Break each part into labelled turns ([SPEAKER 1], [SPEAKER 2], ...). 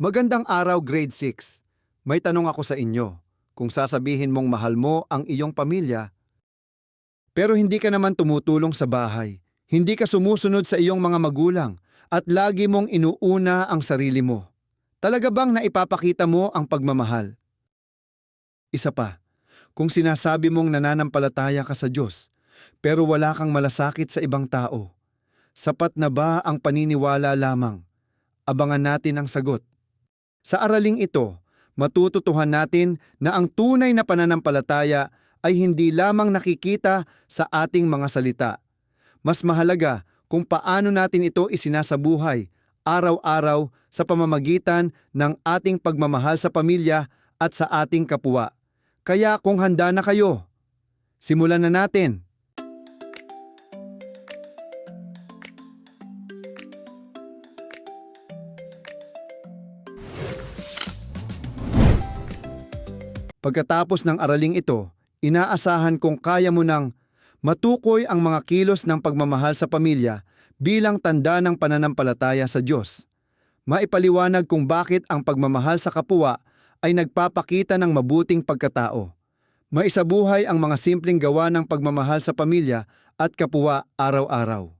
[SPEAKER 1] Magandang araw, grade 6. May tanong ako sa inyo. Kung sasabihin mong mahal mo ang iyong pamilya, pero hindi ka naman tumutulong sa bahay, hindi ka sumusunod sa iyong mga magulang, at lagi mong inuuna ang sarili mo, talaga bang naipapakita mo ang pagmamahal? Isa pa, kung sinasabi mong nananampalataya ka sa Diyos, pero wala kang malasakit sa ibang tao, sapat na ba ang paniniwala lamang? Abangan natin ang sagot. Sa araling ito, matututuhan natin na ang tunay na pananampalataya ay hindi lamang nakikita sa ating mga salita. Mas mahalaga kung paano natin ito isinasabuhay araw-araw sa pamamagitan ng ating pagmamahal sa pamilya at sa ating kapwa. Kaya kung handa na kayo, simulan na natin. Pagkatapos ng araling ito, inaasahan kong kaya mo nang matukoy ang mga kilos ng pagmamahal sa pamilya bilang tanda ng pananampalataya sa Diyos. Maipaliwanag kung bakit ang pagmamahal sa kapwa ay nagpapakita ng mabuting pagkatao. Maisabuhay ang mga simpleng gawa ng pagmamahal sa pamilya at kapwa araw-araw.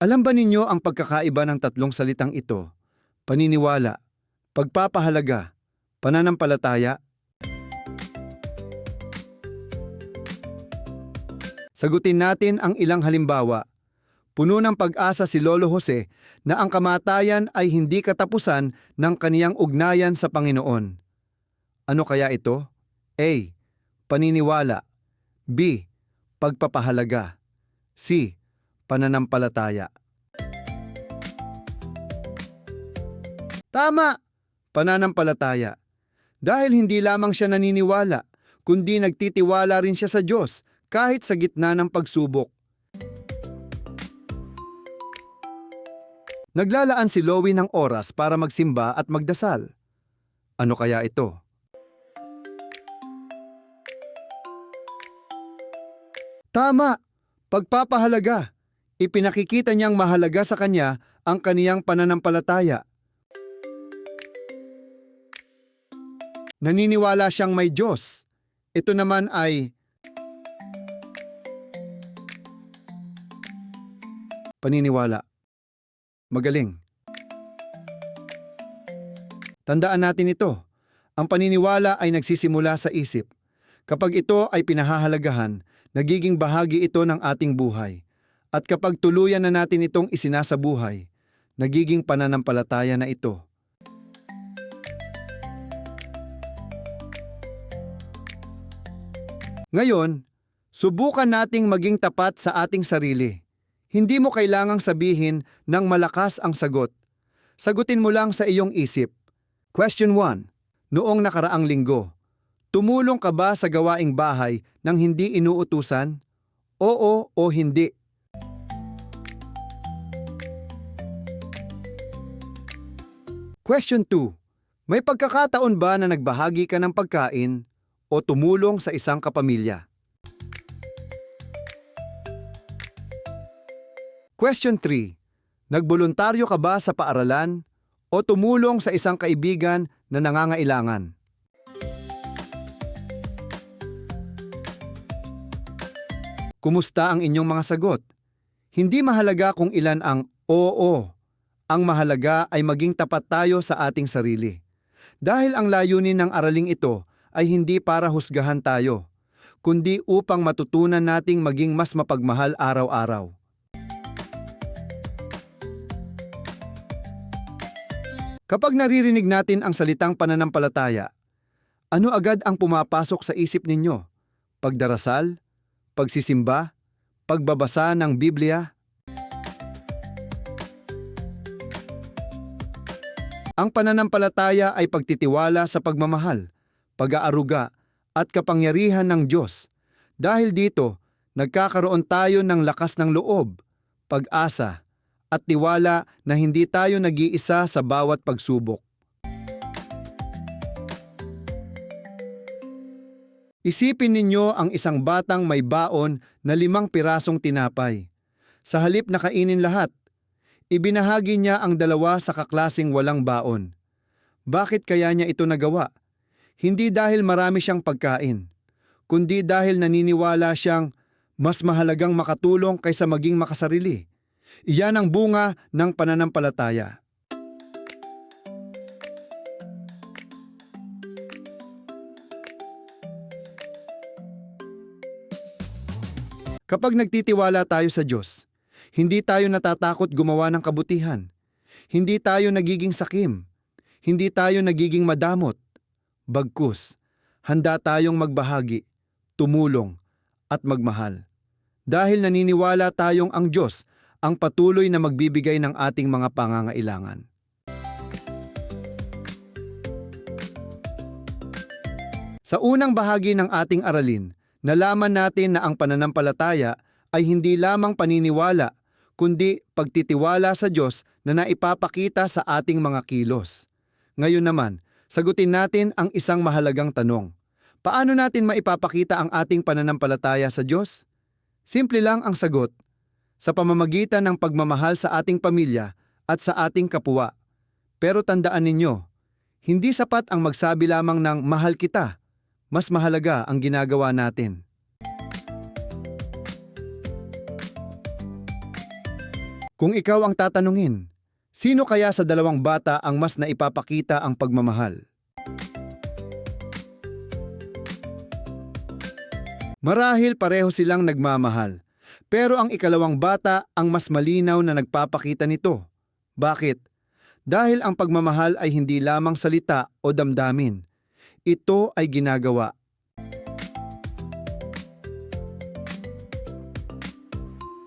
[SPEAKER 1] Alam ba ninyo ang pagkakaiba ng tatlong salitang ito? Paniniwala, pagpapahalaga, pananampalataya. Sagutin natin ang ilang halimbawa. Puno ng pag-asa si Lolo Jose na ang kamatayan ay hindi katapusan ng kaniyang ugnayan sa Panginoon. Ano kaya ito? A. Paniniwala. B. Pagpapahalaga. C. Pananampalataya. Tama! Pananampalataya. Dahil hindi lamang siya naniniwala, kundi nagtitiwala rin siya sa Diyos kahit sa gitna ng pagsubok. Naglalaan si Loie ng oras para magsimba at magdasal. Ano kaya ito? Tama! Pagpapahalaga. Ipinakikita niyang mahalaga sa kanya ang kaniyang pananampalataya. Naniniwala siyang may Diyos. Ito naman ay paniniwala. Magaling. Tandaan natin ito. Ang paniniwala ay nagsisimula sa isip. Kapag ito ay pinahahalagahan, nagiging bahagi ito ng ating buhay. At kapag tuluyan na natin itong isinasabuhay, nagiging pananampalataya na ito. Ngayon, subukan nating maging tapat sa ating sarili. Hindi mo kailangang sabihin ng malakas ang sagot. Sagutin mo lang sa iyong isip. Question 1. Noong nakaraang linggo, tumulong ka ba sa gawaing bahay nang hindi inuutusan? Oo o hindi. Question 2. May pagkakataon ba na nagbahagi ka ng pagkain o tumulong sa isang kapamilya? Question 3. Nagboluntaryo ka ba sa paaralan o tumulong sa isang kaibigan na nangangailangan? Kumusta ang inyong mga sagot? Hindi mahalaga kung ilan ang oo. Ang mahalaga ay maging tapat tayo sa ating sarili. Dahil ang layunin ng araling ito ay hindi para husgahan tayo, kundi upang matutunan nating maging mas mapagmahal araw-araw. Kapag naririnig natin ang salitang pananampalataya, ano agad ang pumapasok sa isip ninyo? Pagdarasal? Pagsisimba? Pagbabasa ng Biblia? Ang pananampalataya ay pagtitiwala sa pagmamahal, pag-aaruga at kapangyarihan ng Diyos. Dahil dito, nagkakaroon tayo ng lakas ng loob, pag-asa, at tiwala na hindi tayo nag-iisa sa bawat pagsubok. Isipin ninyo ang isang batang may baon na 5 pirasong tinapay. Sa halip na kainin lahat, ibinahagi niya ang 2 sa kaklaseng walang baon. Bakit kaya niya ito nagawa? Hindi dahil marami siyang pagkain, kundi dahil naniniwala siyang mas mahalagang makatulong kaysa maging makasarili. Iyan ang bunga ng pananampalataya. Kapag nagtitiwala tayo sa Diyos, hindi tayo natatakot gumawa ng kabutihan. Hindi tayo nagiging sakim. Hindi tayo nagiging madamot. Bagkus, handa tayong magbahagi, tumulong, at magmahal. Dahil naniniwala tayong ang Diyos ang patuloy na magbibigay ng ating mga pangangailangan. Sa unang bahagi ng ating aralin, nalaman natin na ang pananampalataya ay hindi lamang paniniwala, kundi pagtitiwala sa Diyos na naipapakita sa ating mga kilos. Ngayon naman, sagutin natin ang isang mahalagang tanong. Paano natin maipapakita ang ating pananampalataya sa Diyos? Simple lang ang sagot. Sa pamamagitan ng pagmamahal sa ating pamilya at sa ating kapwa. Pero tandaan ninyo, hindi sapat ang magsabi lamang ng mahal kita. Mas mahalaga ang ginagawa natin. Kung ikaw ang tatanungin, sino kaya sa 2 bata ang mas naipapakita ang pagmamahal? Marahil pareho silang nagmamahal, pero ang ikalawang bata ang mas malinaw na nagpapakita nito. Bakit? Dahil ang pagmamahal ay hindi lamang salita o damdamin. Ito ay ginagawa.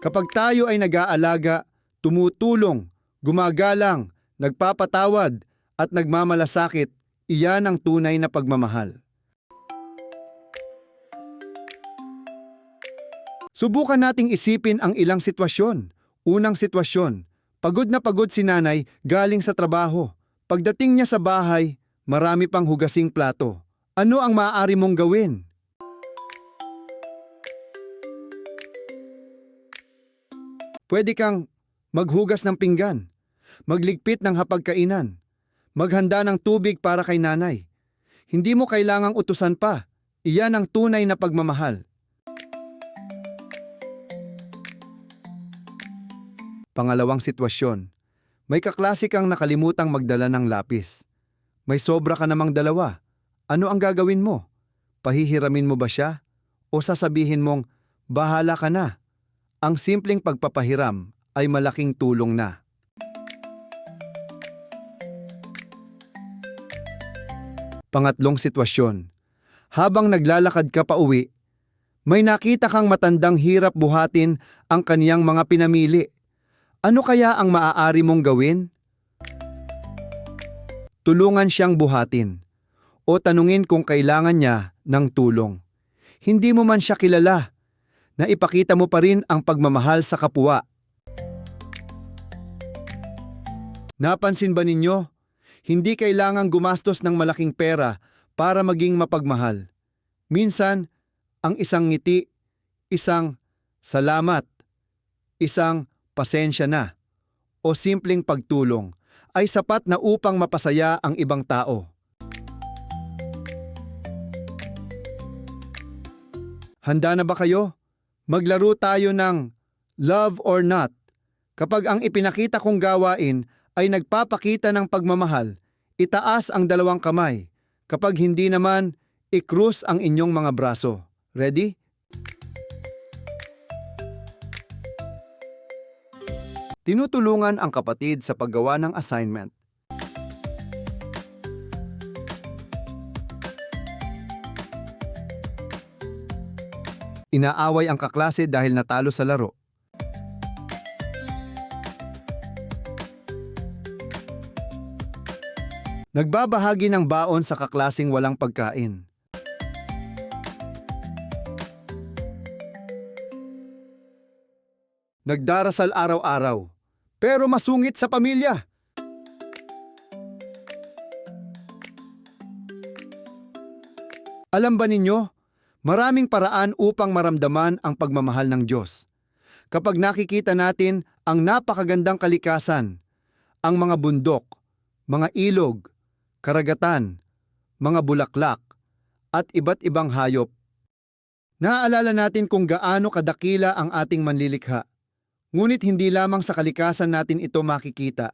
[SPEAKER 1] Kapag tayo ay nag-aalaga, tumutulong, gumagalang, nagpapatawad, at nagmamalasakit, iyan ang tunay na pagmamahal. Subukan nating isipin ang ilang sitwasyon. Unang sitwasyon, pagod na pagod si nanay galing sa trabaho. Pagdating niya sa bahay, marami pang hugasing plato. Ano ang maaari mong gawin? Pwede kang maghugas ng pinggan, magligpit ng hapagkainan, maghanda ng tubig para kay nanay. Hindi mo kailangang utusan pa. Iyan ang tunay na pagmamahal. Pangalawang sitwasyon, may kaklase kang nakalimutang magdala ng lapis. May sobra ka namang 2. Ano ang gagawin mo? Pahihiramin mo ba siya? O sasabihin mong, bahala ka na? Ang simpleng pagpapahiram ay malaking tulong na. Pangatlong sitwasyon, habang naglalakad ka pa uwi, may nakita kang matandang hirap buhatin ang kaniyang mga pinamili. Ano kaya ang maaari mong gawin? Tulungan siyang buhatin o tanungin kung kailangan niya ng tulong. Hindi mo man siya kilala, na ipakita mo pa rin ang pagmamahal sa kapwa. Napansin ba ninyo? Hindi kailangang gumastos ng malaking pera para maging mapagmahal. Minsan, ang isang ngiti, isang salamat, isang pasensya na, o simpleng pagtulong ay sapat na upang mapasaya ang ibang tao. Handa na ba kayo? Maglaro tayo ng Love or Not. Kapag ang ipinakita kong gawain ay nagpapakita ng pagmamahal, itaas ang 2 kamay. Kapag hindi naman, i-cross ang inyong mga braso. Ready? Tinutulungan ang kapatid sa paggawa ng assignment. Inaaway ang kaklase dahil natalo sa laro. Nagbabahagi ng baon sa kaklaseng walang pagkain. Nagdarasal araw-araw, pero masungit sa pamilya. Alam ba ninyo, Maraming paraan upang maramdaman ang pagmamahal ng Diyos. Kapag nakikita natin ang napakagandang kalikasan, ang mga bundok, mga ilog, karagatan, mga bulaklak, at iba't ibang hayop, naaalala natin kung gaano kadakila ang ating manlilikha. Ngunit hindi lamang sa kalikasan natin ito makikita.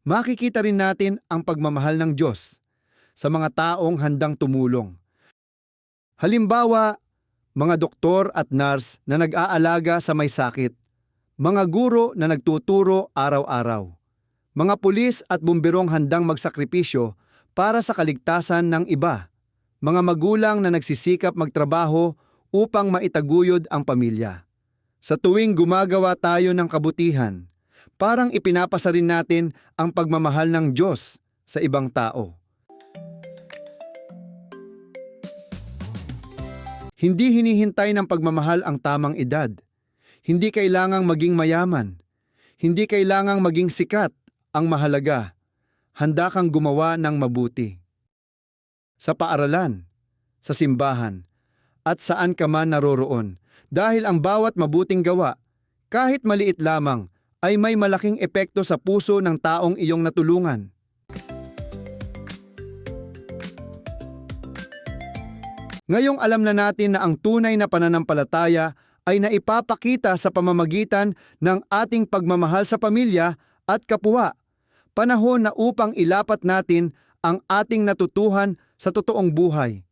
[SPEAKER 1] Makikita rin natin ang pagmamahal ng Diyos sa mga taong handang tumulong. Halimbawa, mga doktor at nurse na nag-aalaga sa may sakit, mga guro na nagtuturo araw-araw, mga pulis at bumbirong handang magsakripisyo para sa kaligtasan ng iba, mga magulang na nagsisikap magtrabaho upang maitaguyod ang pamilya. Sa tuwing gumagawa tayo ng kabutihan, parang ipinapasa rin natin ang pagmamahal ng Diyos sa ibang tao. Hindi hinihintay ng pagmamahal ang tamang edad. Hindi kailangang maging mayaman. Hindi kailangang maging sikat. Ang mahalaga, handa kang gumawa ng mabuti. Sa paaralan, sa simbahan, at saan ka man naroroon, dahil ang bawat mabuting gawa, kahit maliit lamang, ay may malaking epekto sa puso ng taong iyong natulungan. Ngayong alam na natin na ang tunay na pananampalataya ay naipapakita sa pamamagitan ng ating pagmamahal sa pamilya at kapwa, panahon na upang ilapat natin ang ating natutuhan sa totoong buhay.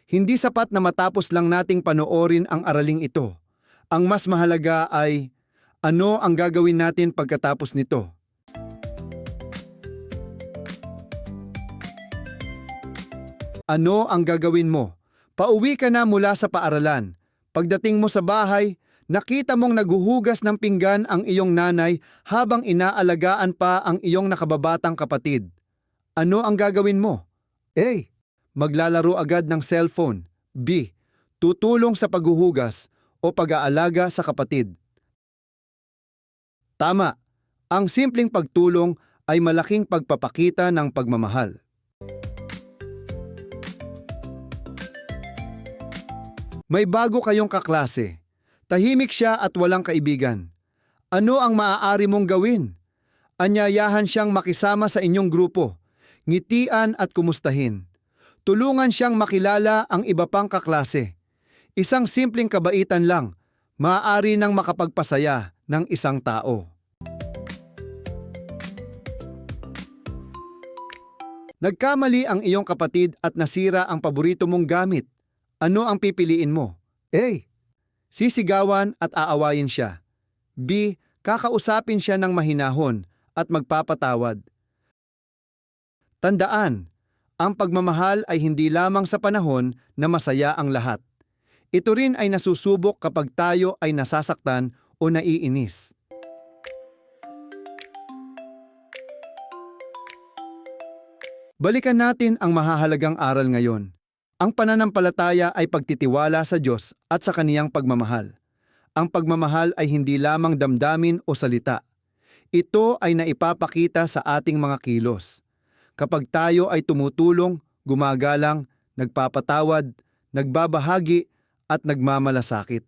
[SPEAKER 1] Hindi sapat na matapos lang nating panoorin ang araling ito. Ang mas mahalaga ay, ano ang gagawin natin pagkatapos nito? Ano ang gagawin mo? Pauwi ka na mula sa paaralan. Pagdating mo sa bahay, nakita mong naghuhugas ng pinggan ang iyong nanay habang inaalagaan pa ang iyong nakababatang kapatid. Ano ang gagawin mo? A. Maglalaro agad ng cellphone. B. Tutulong sa paghuhugas o pag-aalaga sa kapatid. Tama. Ang simpleng pagtulong ay malaking pagpapakita ng pagmamahal. May bago kayong kaklase. Tahimik siya at walang kaibigan. Ano ang maaari mong gawin? Anyayahan siyang makisama sa inyong grupo. Ngitian at kumustahin. Tulungan siyang makilala ang iba pang kaklase. Isang simpleng kabaitan lang, maaari nang makapagpasaya ng isang tao. Nagkamali ang iyong kapatid at nasira ang paborito mong gamit. Ano ang pipiliin mo? A. Sisigawan at aawayin siya. B. Kakausapin siya ng mahinahon at magpapatawad. Tandaan, ang pagmamahal ay hindi lamang sa panahon na masaya ang lahat. Ito rin ay nasusubok kapag tayo ay nasasaktan o naiinis. Balikan natin ang mahahalagang aral ngayon. Ang pananampalataya ay pagtitiwala sa Diyos at sa kaniyang pagmamahal. Ang pagmamahal ay hindi lamang damdamin o salita. Ito ay naipapakita sa ating mga kilos. Kapag tayo ay tumutulong, gumagalang, nagpapatawad, nagbabahagi, at nagmamalasakit.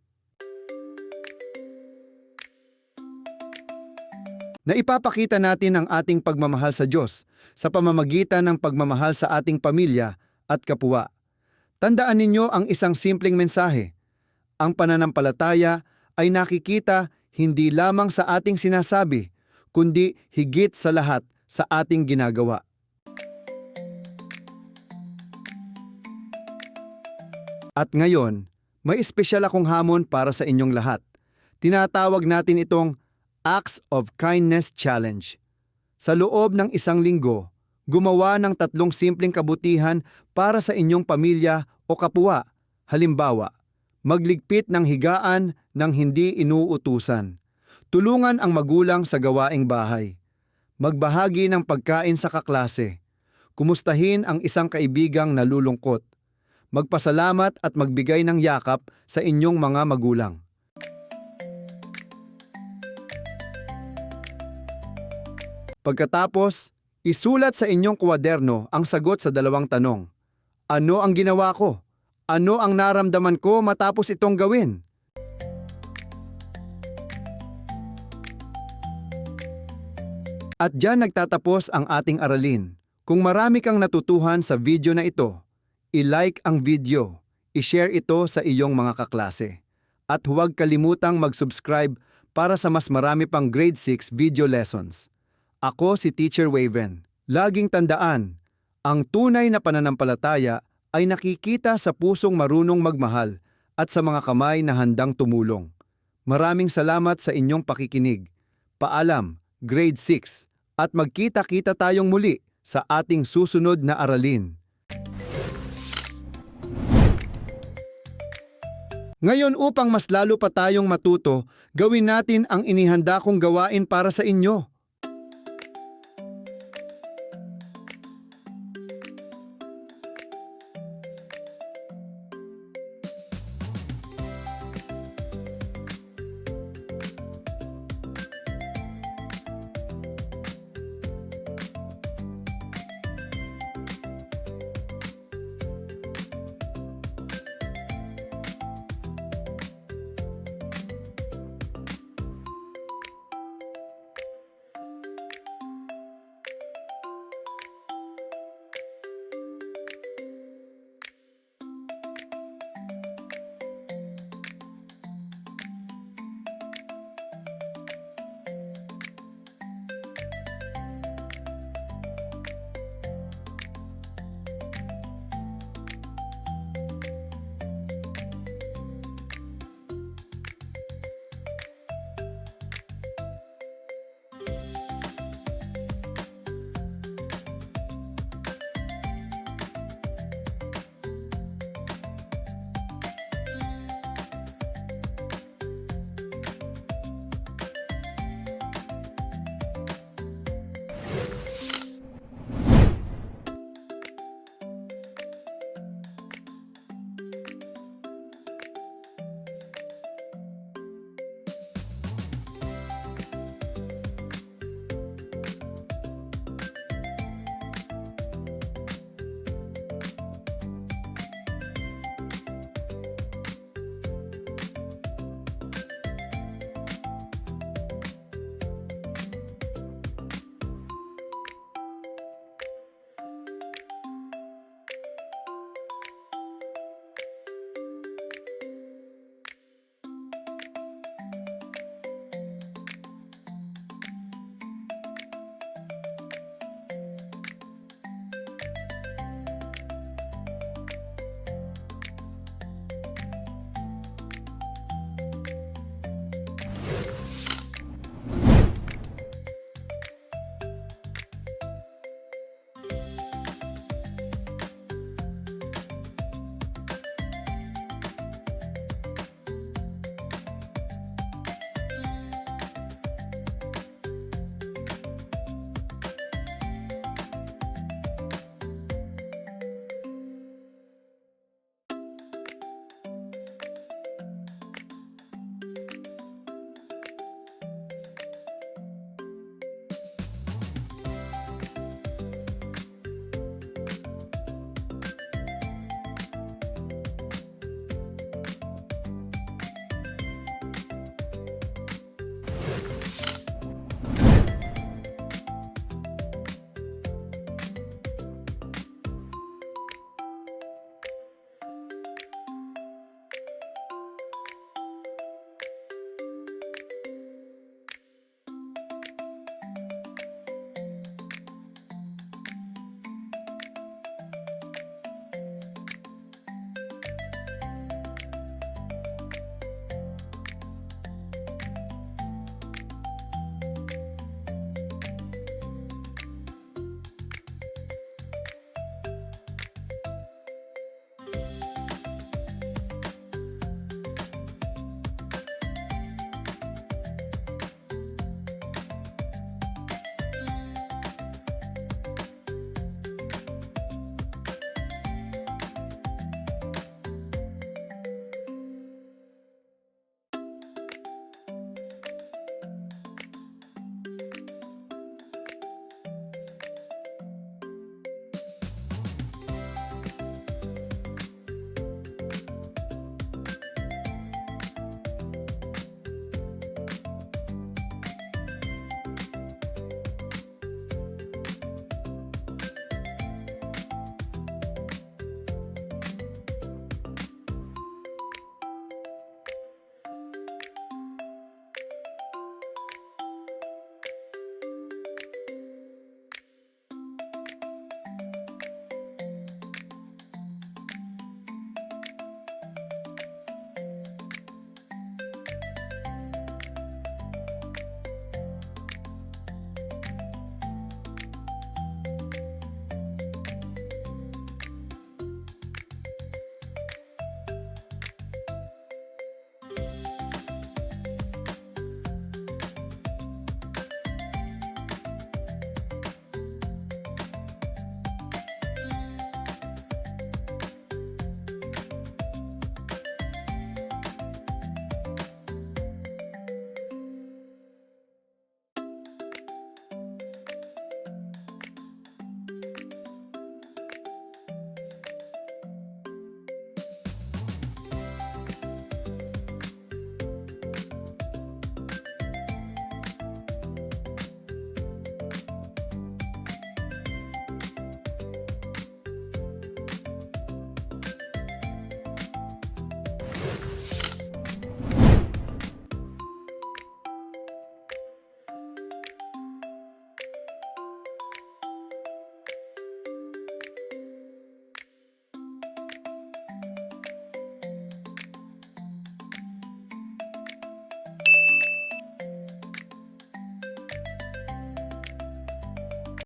[SPEAKER 1] Naipapakita natin ang ating pagmamahal sa Diyos sa pamamagitan ng pagmamahal sa ating pamilya at kapwa. Tandaan ninyo ang isang simpleng mensahe. Ang pananampalataya ay nakikita hindi lamang sa ating sinasabi, kundi higit sa lahat sa ating ginagawa. At ngayon, may espesyal akong hamon para sa inyong lahat. Tinatawag natin itong Acts of Kindness Challenge. Sa loob ng isang linggo, gumawa ng 3 simpleng kabutihan para sa inyong pamilya o kapwa. Halimbawa, magligpit ng higaan ng hindi inuutusan. Tulungan ang magulang sa gawaing bahay. Magbahagi ng pagkain sa kaklase. Kumustahin ang isang kaibigang nalulungkot. Magpasalamat at magbigay ng yakap sa inyong mga magulang. Pagkatapos, isulat sa inyong kwaderno ang sagot sa 2 tanong. Ano ang ginawa ko? Ano ang naramdaman ko matapos itong gawin? At diyan nagtatapos ang ating aralin. Kung marami kang natutuhan sa video na ito, i-like ang video, i-share ito sa iyong mga kaklase. At huwag kalimutang mag-subscribe para sa mas marami pang grade 6 video lessons. Ako si Teacher Waven. Laging tandaan, ang tunay na pananampalataya ay nakikita sa pusong marunong magmahal at sa mga kamay na handang tumulong. Maraming salamat sa inyong pakikinig. Paalam, grade 6, at magkita-kita tayong muli sa ating susunod na aralin. Ngayon upang mas lalo pa tayong matuto, gawin natin ang inihanda kong gawain para sa inyo.